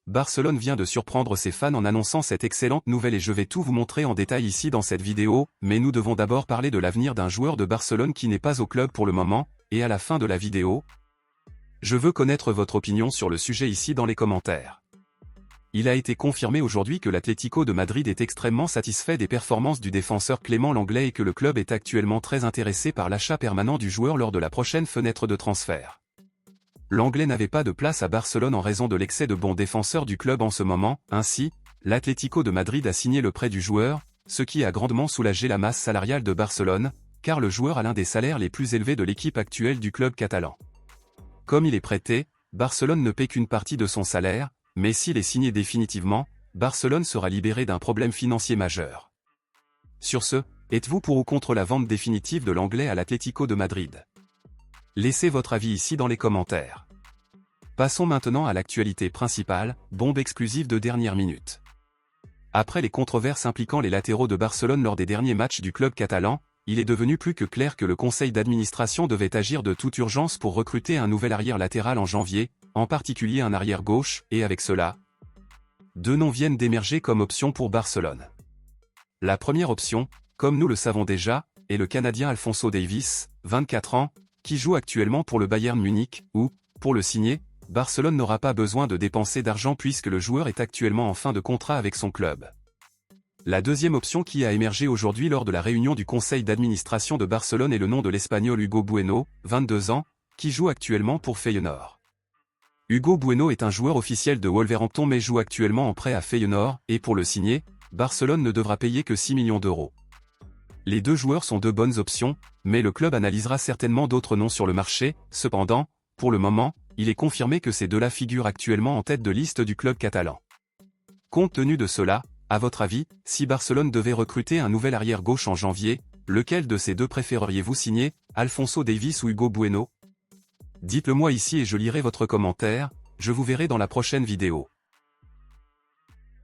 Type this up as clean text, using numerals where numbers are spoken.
Barcelone vient de surprendre ses fans en annonçant cette excellente nouvelle et je vais tout vous montrer en détail ici dans cette vidéo, mais nous devons d'abord parler de l'avenir d'un joueur de Barcelone qui n'est pas au club pour le moment, et à la fin de la vidéo, je veux connaître votre opinion sur le sujet ici dans les commentaires. Il a été confirmé aujourd'hui que l'Atlético de Madrid est extrêmement satisfait des performances du défenseur Clément Lenglet et que le club est actuellement très intéressé par l'achat permanent du joueur lors de la prochaine fenêtre de transfert. Lenglet n'avait pas de place à Barcelone en raison de l'excès de bons défenseurs du club en ce moment, ainsi, l'Atlético de Madrid a signé le prêt du joueur, ce qui a grandement soulagé la masse salariale de Barcelone, car le joueur a l'un des salaires les plus élevés de l'équipe actuelle du club catalan. Comme il est prêté, Barcelone ne paie qu'une partie de son salaire, mais s'il est signé définitivement, Barcelone sera libéré d'un problème financier majeur. Sur ce, êtes-vous pour ou contre la vente définitive de Lenglet à l'Atlético de Madrid? Laissez votre avis ici dans les commentaires. Passons maintenant à l'actualité principale, bombe exclusive de dernière minute. Après les controverses impliquant les latéraux de Barcelone lors des derniers matchs du club catalan, il est devenu plus que clair que le conseil d'administration devait agir de toute urgence pour recruter un nouvel arrière latéral en janvier, en particulier un arrière gauche, et avec cela, deux noms viennent d'émerger comme option pour Barcelone. La première option, comme nous le savons déjà, est le Canadien Alphonso Davies, 24 ans, qui joue actuellement pour le Bayern Munich, où, pour le signer, Barcelone n'aura pas besoin de dépenser d'argent puisque le joueur est actuellement en fin de contrat avec son club. La deuxième option qui a émergé aujourd'hui lors de la réunion du conseil d'administration de Barcelone est le nom de l'Espagnol Hugo Bueno, 22 ans, qui joue actuellement pour Feyenoord. Hugo Bueno est un joueur officiel de Wolverhampton mais joue actuellement en prêt à Feyenoord, et pour le signer, Barcelone ne devra payer que 6 millions d'euros. Les deux joueurs sont de bonnes options, mais le club analysera certainement d'autres noms sur le marché, cependant, pour le moment, il est confirmé que ces deux-là figurent actuellement en tête de liste du club catalan. Compte tenu de cela, à votre avis, si Barcelone devait recruter un nouvel arrière gauche en janvier, lequel de ces deux préféreriez-vous signer, Alphonso Davies ou Hugo Bueno? Dites-le moi ici et je lirai votre commentaire, je vous verrai dans la prochaine vidéo.